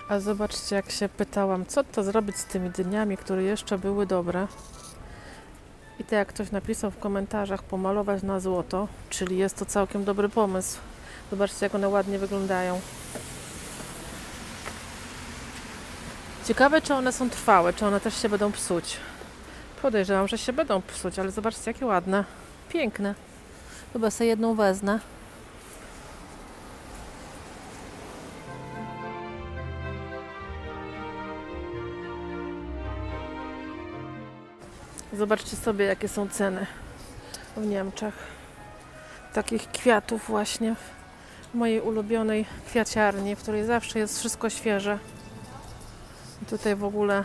A zobaczcie, jak się pytałam, co to zrobić z tymi dyniami, które jeszcze były dobre. I tak jak ktoś napisał w komentarzach, pomalować na złoto, czyli jest to całkiem dobry pomysł. Zobaczcie, jak one ładnie wyglądają. Ciekawe, czy one są trwałe, czy one też się będą psuć. Podejrzewam, że się będą psuć, ale zobaczcie, jakie ładne. Piękne. Chyba sobie jedną wezmę. Zobaczcie sobie, jakie są ceny w Niemczech. Takich kwiatów właśnie w mojej ulubionej kwiaciarni, w której zawsze jest wszystko świeże. I tutaj w ogóle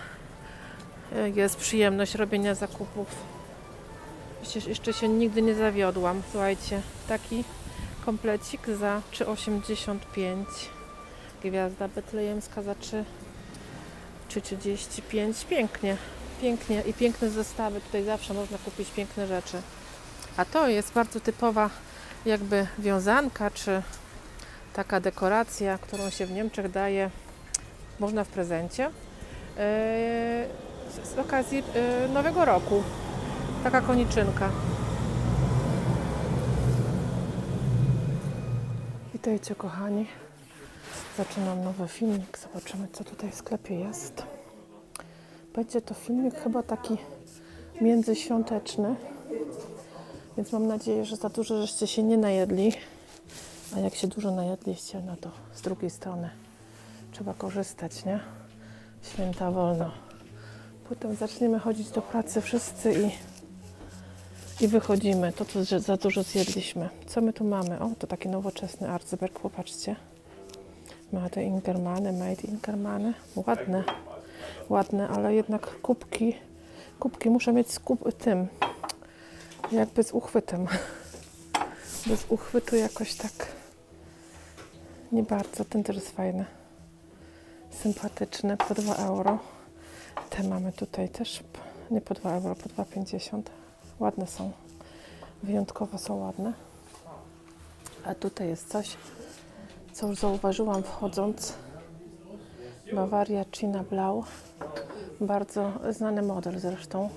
jest przyjemność robienia zakupów. Jeszcze się nigdy nie zawiodłam. Słuchajcie, taki komplecik za 3,85. Gwiazda betlejemska za 3,35. Pięknie, pięknie i piękne zestawy. Tutaj zawsze można kupić piękne rzeczy. A to jest bardzo typowa jakby wiązanka, czy taka dekoracja, którą się w Niemczech daje, można w prezencie z okazji Nowego Roku. Taka koniczynka. Witajcie, kochani. Zaczynam nowy filmik. Zobaczymy, co tutaj w sklepie jest. Będzie to filmik chyba taki międzyświąteczny, więc mam nadzieję, że za dużo żeście się nie najedli. A jak się dużo najedliście, no to z drugiej strony trzeba korzystać, nie? Święta wolno. Potem zaczniemy chodzić do pracy wszyscy i wychodzimy. To, co za dużo zjedliśmy. Co my tu mamy? O, to taki nowoczesny Arzberg, popatrzcie. Ma te Ingermany, Made Ingermany. Ładne, ładne, ale jednak kubki muszę mieć z tym, jakby z uchwytem. Bez uchwytu jakoś tak nie bardzo. Ten też jest fajny. Sympatyczny, po 2 euro. Te mamy tutaj też nie po 2 euro, po 2,50. Ładne są. Wyjątkowo są ładne. A tutaj jest coś, co już zauważyłam wchodząc. Bavaria China Blau. Bardzo znany model zresztą.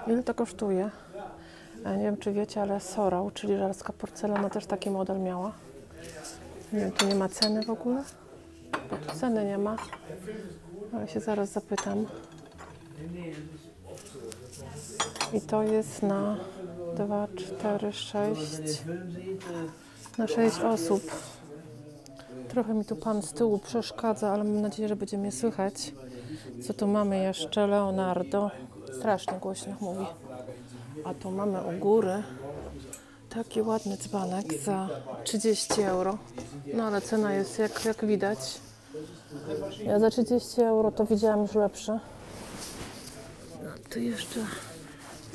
Ile to kosztuje? Nie wiem, czy wiecie, ale Sorał, czyli żelazka porcelana, też taki model miała. Nie wiem, tu nie ma ceny w ogóle? Bo tu ceny nie ma, ale się zaraz zapytam. I to jest na 2, 4, 6, na 6 osób. Trochę mi tu pan z tyłu przeszkadza, ale mam nadzieję, że będzie mnie słychać. Co tu mamy jeszcze? Leonardo. Strasznie głośno mówi. A tu mamy u góry taki ładny dzbanek za 30 euro. No ale cena jest jak widać. Ja za 30 euro to widziałam już lepsze. A tu jeszcze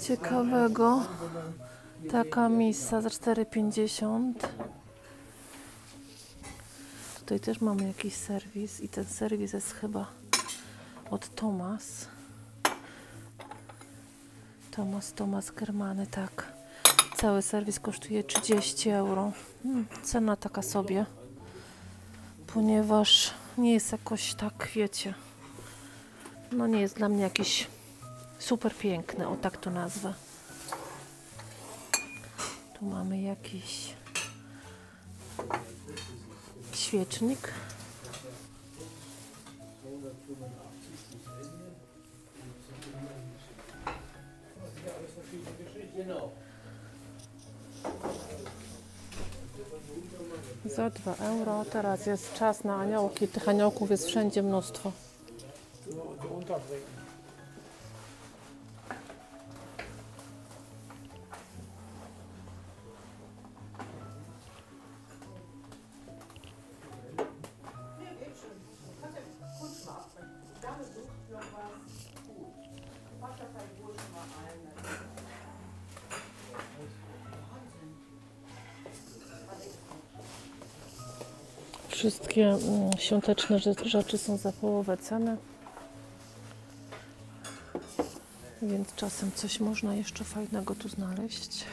ciekawego. Taka misa za 4,50. Tutaj też mamy jakiś serwis i ten serwis jest chyba od Thomas. Thomas Germany, tak. Cały serwis kosztuje 30 euro. Cena taka sobie, ponieważ nie jest jakoś tak, wiecie, no nie jest dla mnie jakiś super piękny, o tak to nazwę. Tu mamy jakiś świecznik. Za 2 euro. Teraz jest czas na aniołki. Tych aniołków jest wszędzie mnóstwo. Wszystkie świąteczne rzeczy są za połowę ceny, więc czasem coś można jeszcze fajnego tu znaleźć.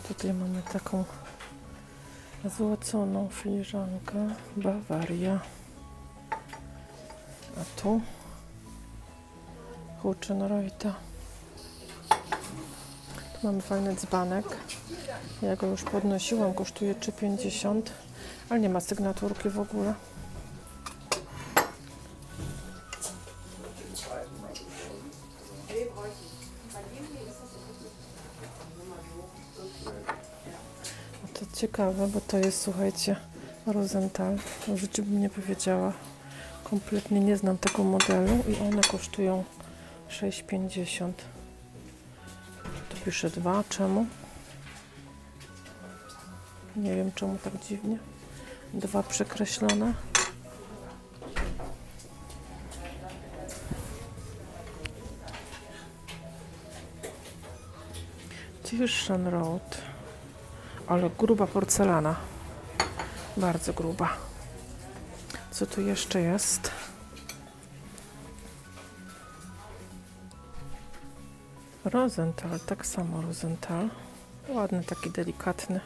Tutaj mamy taką złoconą filiżankę Bawaria. A tu Huchenreuta. Tu mamy fajny dzbanek. Ja go już podnosiłam, kosztuje 3,50, ale nie ma sygnaturki w ogóle. To ciekawe, bo to jest, słuchajcie, Rosenthal. W życiu bym nie powiedziała. Kompletnie nie znam tego modelu i one kosztują 6,50. Tu pisze 2. Czemu? Nie wiem, czemu tak dziwnie. 2 przekreślone. Tirschenreuth. Ale gruba porcelana. Bardzo gruba. Co tu jeszcze jest? Rosenthal, tak samo Rosenthal. Ładny, taki delikatny.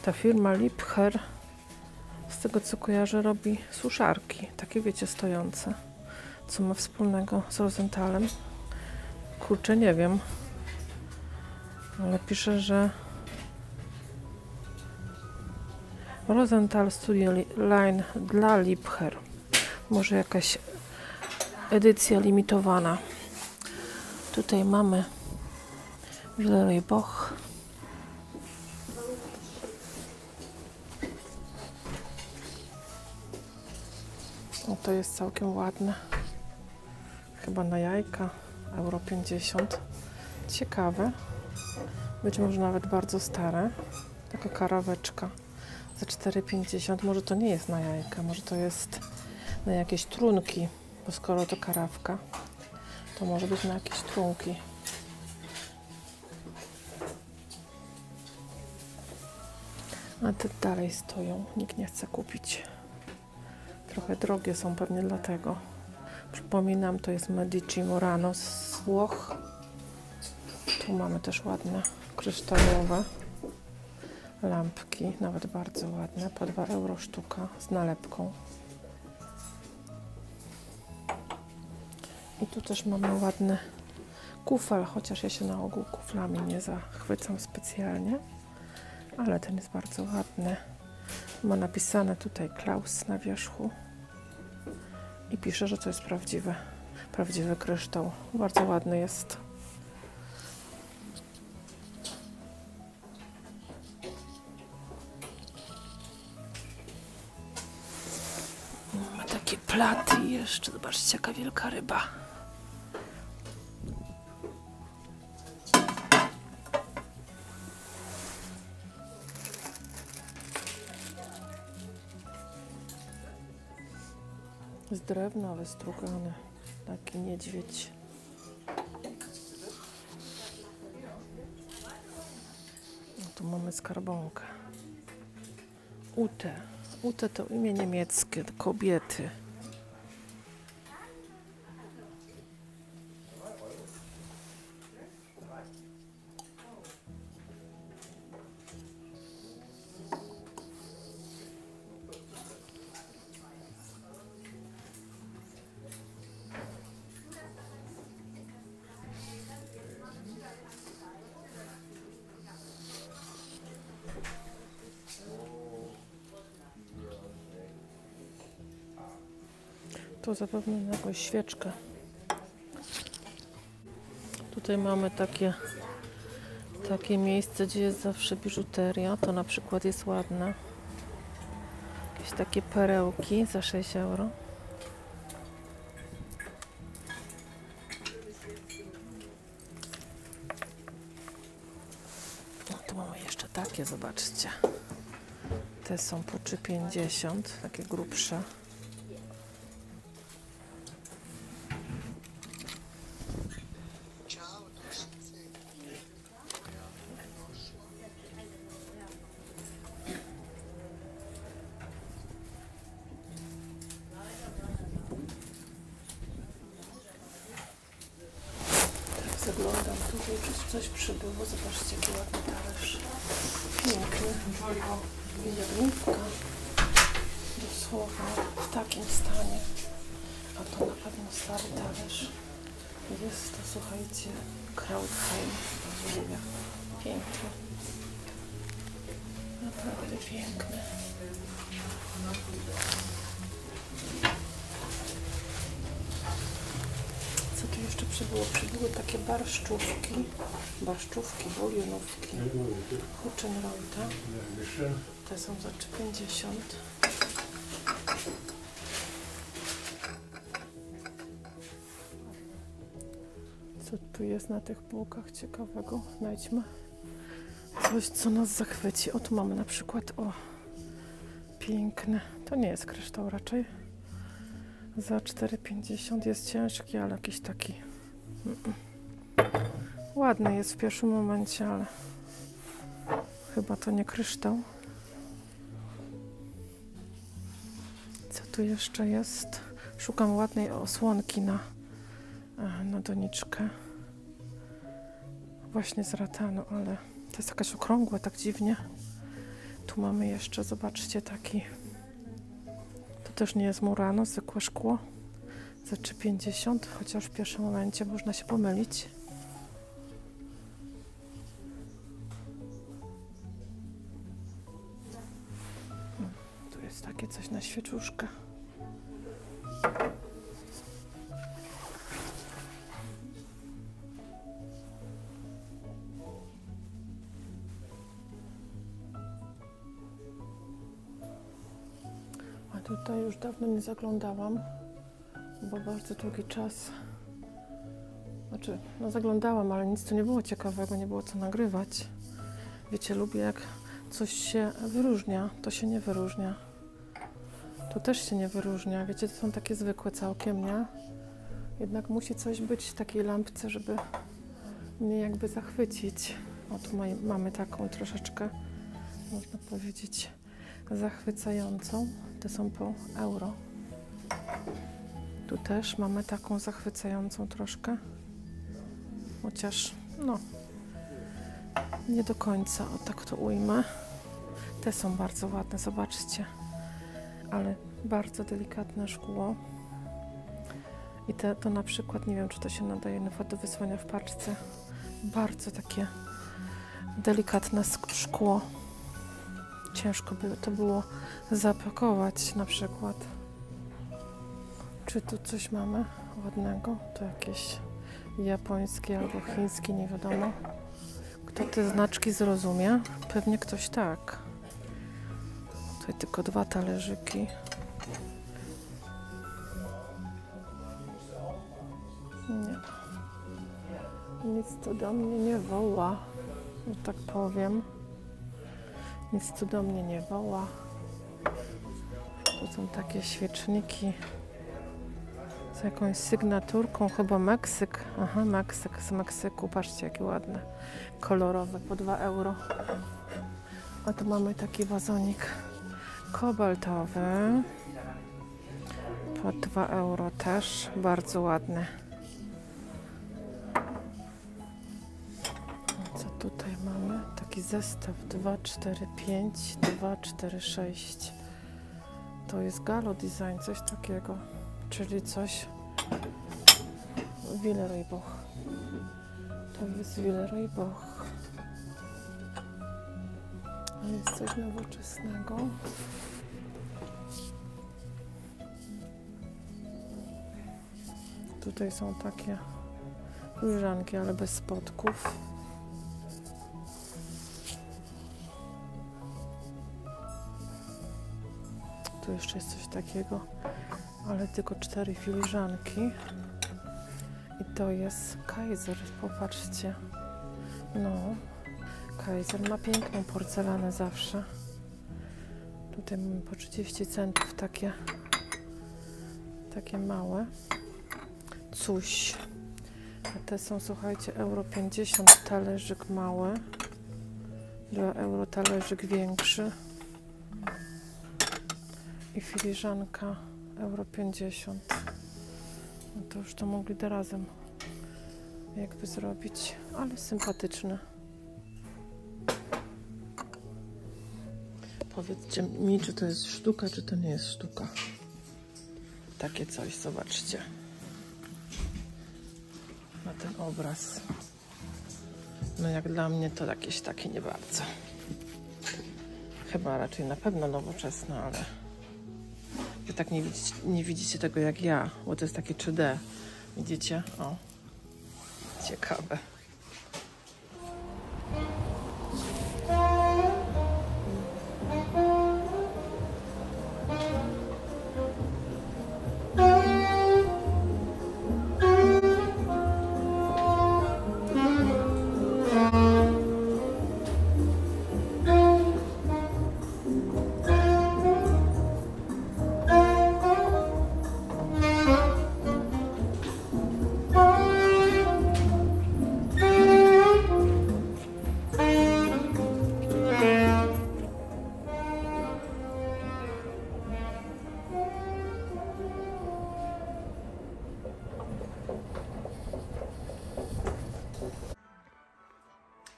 Ta firma Liebherr, z tego co kojarzę, robi suszarki. Takie, wiecie, stojące. Co ma wspólnego z Rosenthalem? Kurczę, nie wiem. Ale pisze, że Rosenthal Studio Line dla Liebherr. Może jakaś edycja limitowana. Tutaj mamy Villeroy Boch. O, to jest całkiem ładne. Chyba na jajka. Euro 50. Ciekawe. Być może nawet bardzo stare. Taka karaweczka za 4,50. Może to nie jest na jajka, może to jest na jakieś trunki, bo skoro to karawka, to może być na jakieś trunki. A te dalej stoją, nikt nie chce kupić. Trochę drogie są pewnie dlatego. Przypominam, to jest Medici Murano z Włoch. Tu mamy też ładne kryształowe lampki, nawet bardzo ładne, po 2 euro sztuka z nalepką. I tu też mamy ładny kufel, chociaż ja się na ogół kuflami nie zachwycam specjalnie, ale ten jest bardzo ładny. Ma napisane tutaj Klaus na wierzchu i pisze, że to jest prawdziwy kryształ. Bardzo ładny jest. Mamy takie platy i jeszcze, zobaczcie, jaka wielka ryba. Z drewna wystrugany, taki niedźwiedź. No tu mamy skarbonkę. Ute. Ute to imię niemieckie, kobiety. To zapewne na jakąś świeczkę. Tutaj mamy takie miejsce, gdzie jest zawsze biżuteria. To na przykład jest ładne. Jakieś takie perełki za 6 euro. No tu mamy jeszcze takie, zobaczcie. Te są po 3,50, takie grubsze. Zaglądam Tutaj coś przybyło. Zobaczcie, jaki ładny talerz. Piękny. Wielowniówka. Dosłownie w takim stanie. A to na pewno stary talerz. Jest to, słuchajcie, Krautheim. Piękny. Naprawdę piękny. Co tu jeszcze przybyło? Przybyły takie barszczówki, bulionówki, Huchenreuta. Te są za 3,50. Co tu jest na tych półkach ciekawego? Znajdźmy coś, co nas zachwyci. O, tu mamy na przykład, o, piękny. To nie jest kryształ raczej. Za 4,50 jest ciężki, ale jakiś taki ładny jest w pierwszym momencie, ale chyba to nie kryształ. Co tu jeszcze jest? Szukam ładnej osłonki na doniczkę. Właśnie z ratanu, ale to jest jakaś okrągła, tak dziwnie. Tu mamy jeszcze, zobaczcie, taki. To też nie jest Murano, zwykłe szkło. Za 3,50, chociaż w pierwszym momencie można się pomylić. Tu jest takie coś na świeczuszkę. A tutaj już dawno nie zaglądałam, bo bardzo długi czas. Znaczy, no zaglądałam, ale nic tu nie było ciekawego, nie było co nagrywać. Wiecie, lubię jak coś się wyróżnia, to się nie wyróżnia. Tu też się nie wyróżnia. Wiecie, to są takie zwykłe całkiem, nie? Jednak musi coś być w takiej lampce, żeby mnie jakby zachwycić. O, tu mamy taką troszeczkę, można powiedzieć, zachwycającą. Te są po euro. Tu też mamy taką zachwycającą troszkę. Chociaż, no, nie do końca, o tak to ujmę. Te są bardzo ładne, zobaczcie. Ale bardzo delikatne szkło. I to na przykład, nie wiem, czy to się nadaje do wysłania w paczce. Bardzo takie delikatne szkło. Ciężko by to było zapakować na przykład. Czy tu coś mamy ładnego? To jakieś japońskie albo chińskie, nie wiadomo. Kto te znaczki zrozumie? Pewnie ktoś tak. Tutaj tylko 2 talerzyki. Nie. Nic tu do mnie nie woła, że tak powiem. Nic tu do mnie nie woła. To są takie świeczniki z jakąś sygnaturką, chyba Meksyk. Aha, Meksyk, z Meksyku. Patrzcie, jakie ładne, kolorowe, po 2 euro. A tu mamy taki wazonik kobaltowy. Po 2 euro też, bardzo ładny. Co tutaj mamy? Taki zestaw 2, 4, 5, 2, 4, 6. To jest Galo Design, coś takiego. Czyli coś Villeroy-Boch. To jest Villeroy-Boch. Jest coś nowoczesnego. Tutaj są takie filiżanki, ale bez spodków. Tu jeszcze jest coś takiego, ale tylko 4 filiżanki. I to jest Kaiser, popatrzcie. No, Kaiser ma piękną porcelanę zawsze. Tutaj mamy po 30 centów takie małe. Coś. A te są, słuchajcie, euro 50 talerzyk mały. 2 euro talerzyk większy. I filiżanka euro 50. No to już to mogli razem jakby zrobić, ale sympatyczne. Powiedzcie mi, czy to jest sztuka, czy to nie jest sztuka. Takie coś, zobaczcie. Na ten obraz. No jak dla mnie to jakieś takie nie bardzo. Chyba raczej na pewno nowoczesne, ale wy tak nie widzicie tego jak ja, bo to jest takie 3D. Widzicie? O, ciekawe.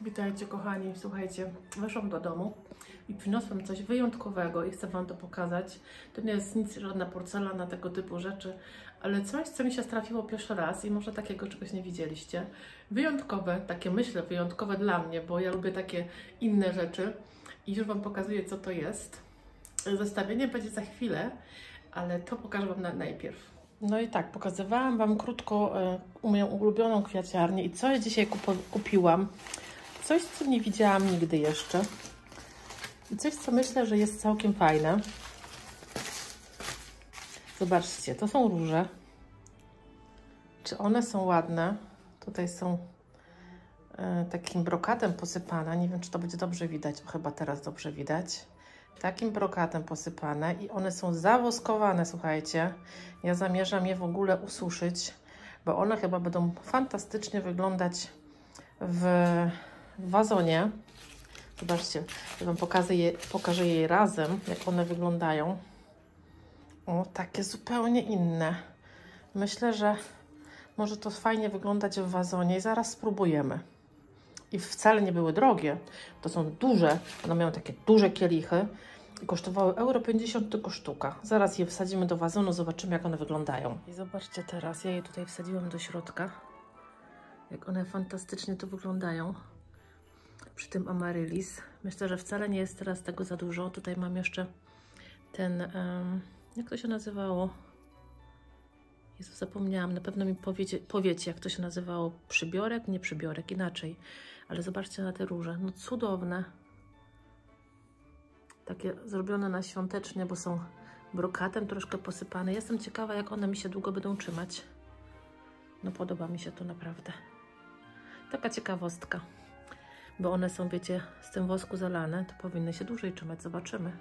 Witajcie kochani, słuchajcie, weszłam do domu i przyniosłam coś wyjątkowego i chcę wam to pokazać. To nie jest nic, żadna porcelana, tego typu rzeczy, ale coś, co mi się trafiło pierwszy raz i może takiego czegoś nie widzieliście. Wyjątkowe, takie myślę, wyjątkowe dla mnie, bo ja lubię takie inne rzeczy i już wam pokazuję, co to jest. Zestawienie będzie za chwilę, ale to pokażę wam najpierw. No i tak, pokazywałam wam krótko moją ulubioną kwiaciarnię i coś dzisiaj kupiłam. Coś, co nie widziałam nigdy jeszcze. I coś, co myślę, że jest całkiem fajne. Zobaczcie, to są róże. Czy one są ładne? Tutaj są takim brokatem posypane. Nie wiem, czy to będzie dobrze widać. O, chyba teraz dobrze widać. Takim brokatem posypane i one są zawoskowane, słuchajcie. Ja zamierzam je w ogóle ususzyć, bo one chyba będą fantastycznie wyglądać w wazonie. Zobaczcie, ja wam pokażę je razem, jak one wyglądają. O, takie zupełnie inne. Myślę, że może to fajnie wyglądać w wazonie i zaraz spróbujemy. I wcale nie były drogie. To są duże, one mają takie duże kielichy i kosztowały €1,50 tylko sztuka. Zaraz je wsadzimy do wazonu, zobaczymy, jak one wyglądają. I zobaczcie teraz, ja je tutaj wsadziłam do środka. Jak one fantastycznie tu wyglądają przy tym amaryllis. Myślę, że wcale nie jest teraz tego za dużo. Tutaj mam jeszcze ten, jak to się nazywało? Jezu, zapomniałam. Na pewno mi powiecie, jak to się nazywało. Przybiorek? Nie przybiorek, inaczej. Ale zobaczcie na te róże. No cudowne. Takie zrobione na świątecznie, bo są brokatem troszkę posypane. Jestem ciekawa, jak one mi się długo będą trzymać. No podoba mi się to naprawdę. Taka ciekawostka. Bo one są, wiecie, z tym wosku zalane, to powinny się dłużej trzymać. Zobaczymy.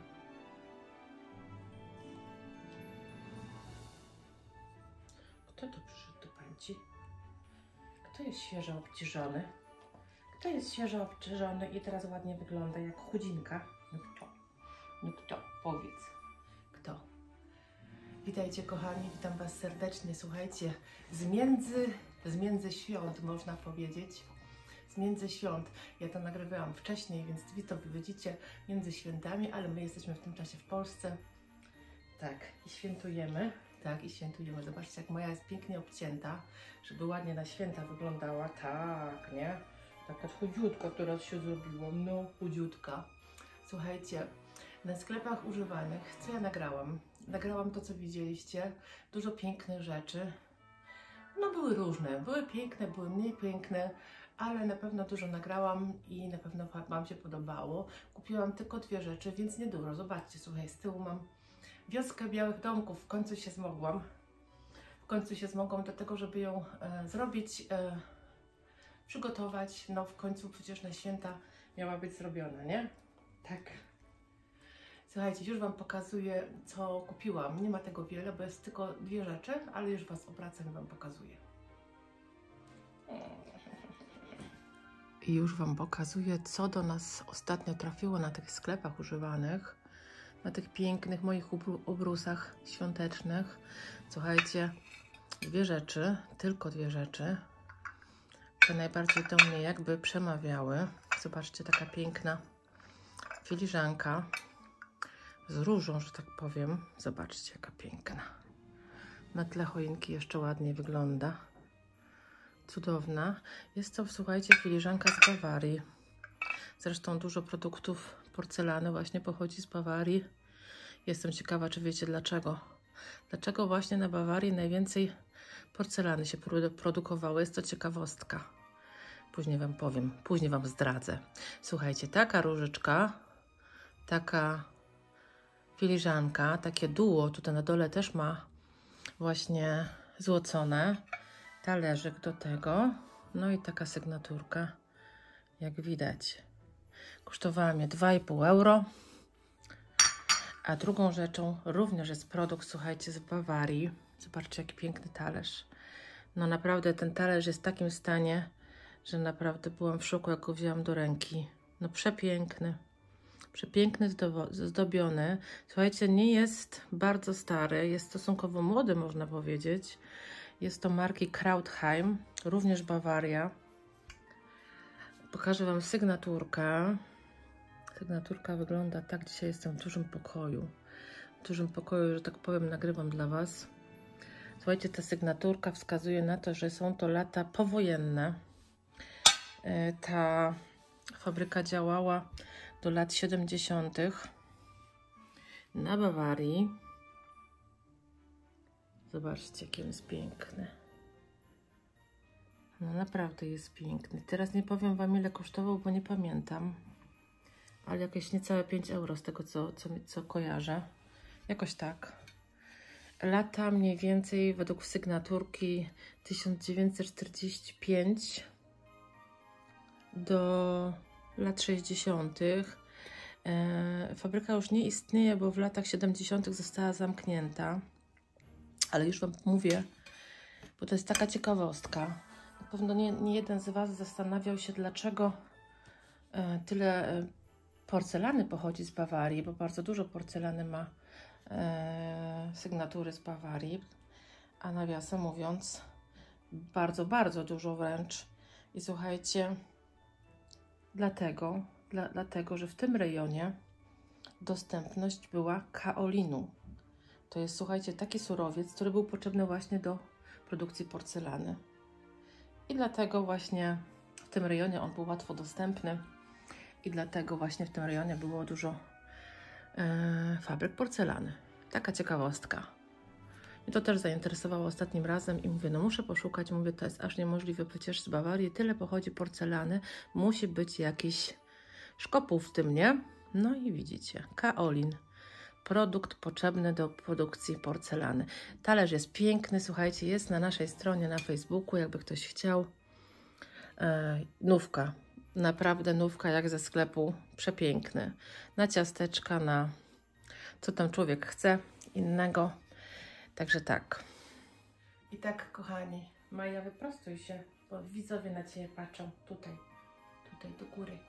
Kto tu przyszedł do pańci? Kto jest świeżo obciżony? Kto jest świeżo obciżony i teraz ładnie wygląda jak chudzinka? No kto? No kto? Powiedz. Kto? Witajcie kochani, witam was serdecznie. Słuchajcie, z między świąt można powiedzieć. Z między świąt. Ja to nagrywałam wcześniej, więc wy to widzicie między świętami, ale my jesteśmy w tym czasie w Polsce. Tak, i świętujemy. Tak, i świętujemy. Zobaczcie, jak moja jest pięknie obcięta, żeby ładnie na święta wyglądała. Tak, nie? Taka chudziutka teraz się zrobiła. No, chudziutka. Słuchajcie, na sklepach używanych, co ja nagrałam? Nagrałam to, co widzieliście. Dużo pięknych rzeczy. No, były różne. Były piękne, były mniej piękne, ale na pewno dużo nagrałam i na pewno wam się podobało. Kupiłam tylko 2 rzeczy, więc niedużo. Zobaczcie, słuchaj, z tyłu mam wioskę białych domków. W końcu się zmogłam. W końcu się zmogłam do tego, żeby ją zrobić, przygotować. No w końcu przecież na święta miała być zrobiona, nie? Tak. Słuchajcie, już wam pokazuję, co kupiłam. Nie ma tego wiele, bo jest tylko 2 rzeczy, ale już was obracam i wam pokazuję. I już wam pokazuję, co do nas ostatnio trafiło na tych sklepach używanych. Na tych pięknych moich obrusach świątecznych. Słuchajcie, 2 rzeczy, tylko 2 rzeczy. te najbardziej do mnie jakby przemawiały. Zobaczcie, taka piękna filiżanka z różą, że tak powiem. Zobaczcie, jaka piękna. Na tle choinki jeszcze ładnie wygląda. Cudowna. Jest to, słuchajcie, filiżanka z Bawarii. Zresztą dużo produktów porcelany właśnie pochodzi z Bawarii. Jestem ciekawa, czy wiecie dlaczego. Dlaczego właśnie na Bawarii najwięcej porcelany się produkowało. Jest to ciekawostka. Później Wam powiem, później Wam zdradzę. Słuchajcie, taka różyczka, taka filiżanka, takie duo, tutaj na dole też ma właśnie złocone. Talerzyk do tego, no i taka sygnaturka, jak widać. Kosztowała mnie 2,5 euro. A drugą rzeczą również jest produkt, słuchajcie, z Bawarii. Zobaczcie, jaki piękny talerz. No naprawdę ten talerz jest w takim stanie, że naprawdę byłam w szoku, jak go wzięłam do ręki. No przepiękny. Przepiękny, zdobiony. Słuchajcie, nie jest bardzo stary, jest stosunkowo młody, można powiedzieć. Jest to marki Krautheim, również Bawaria. Pokażę Wam sygnaturkę. Sygnaturka wygląda tak. Dzisiaj jestem w dużym pokoju. W dużym pokoju, że tak powiem, nagrywam dla Was. Słuchajcie, ta sygnaturka wskazuje na to, że są to lata powojenne. Ta fabryka działała do lat 70. na Bawarii. Zobaczcie, jaki jest piękny. No naprawdę jest piękny. Teraz nie powiem Wam, ile kosztował, bo nie pamiętam. Ale jakieś niecałe 5 euro z tego, co kojarzę. Jakoś tak. Lata mniej więcej według sygnaturki 1945 do lat 60. Fabryka już nie istnieje, bo w latach 70. została zamknięta. Ale już Wam mówię, bo to jest taka ciekawostka. Na pewno nie jeden z Was zastanawiał się, dlaczego tyle porcelany pochodzi z Bawarii, bo bardzo dużo porcelany ma sygnatury z Bawarii, a nawiasem mówiąc bardzo, bardzo dużo wręcz. I słuchajcie, dlatego, że w tym rejonie dostępność była kaolinu. To jest, słuchajcie, taki surowiec, który był potrzebny właśnie do produkcji porcelany. I dlatego właśnie w tym rejonie on był łatwo dostępny. I dlatego właśnie w tym rejonie było dużo fabryk porcelany. Taka ciekawostka. Mnie to też zainteresowało ostatnim razem i mówię, no muszę poszukać. Mówię, to jest aż niemożliwe, przecież z Bawarii tyle pochodzi porcelany. Musi być jakiś szkopuł w tym, nie? No i widzicie, kaolin. Produkt potrzebny do produkcji porcelany. Talerz jest piękny, słuchajcie, jest na naszej stronie na Facebooku, jakby ktoś chciał. Nówka. Naprawdę nówka jak ze sklepu, przepiękny. Na ciasteczka, na co tam człowiek chce innego. Także tak. I tak, kochani, Maja, wyprostuj się, bo widzowie na Ciebie patrzą. Tutaj do góry.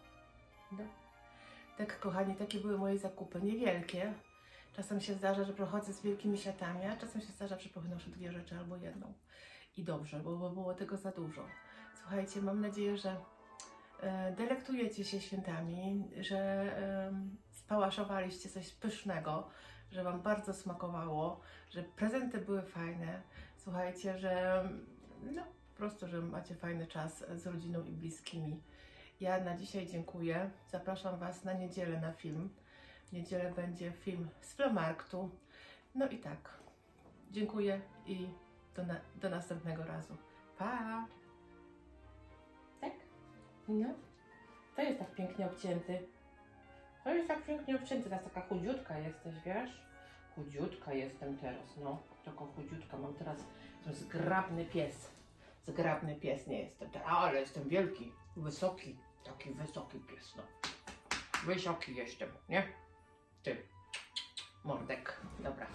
No. Tak, kochani, takie były moje zakupy. Niewielkie. Czasem się zdarza, że prochodzę z wielkimi siatami, a czasem się zdarza, że powynoszę 2 rzeczy albo jedną. I dobrze, bo było tego za dużo. Słuchajcie, mam nadzieję, że delektujecie się świętami, że spałaszowaliście coś pysznego, że Wam bardzo smakowało, że prezenty były fajne. Słuchajcie, że no po prostu, że macie fajny czas z rodziną i bliskimi. Ja na dzisiaj dziękuję. Zapraszam Was na niedzielę na film. W niedzielę będzie film z Flamarktu. No i tak. Dziękuję i do następnego razu. Pa! Tak? No. To jest tak pięknie obcięty. To jest tak pięknie obcięty. Teraz taka chudziutka jesteś, wiesz? Chudziutka jestem teraz, no. Taką chudziutka. Mam teraz zgrabny pies. Zgrabny pies nie jestem. Ale jestem wielki, wysoki. Taki wysoki pies, no. Wysoki jestem, nie? Ty. Mordek. Dobra.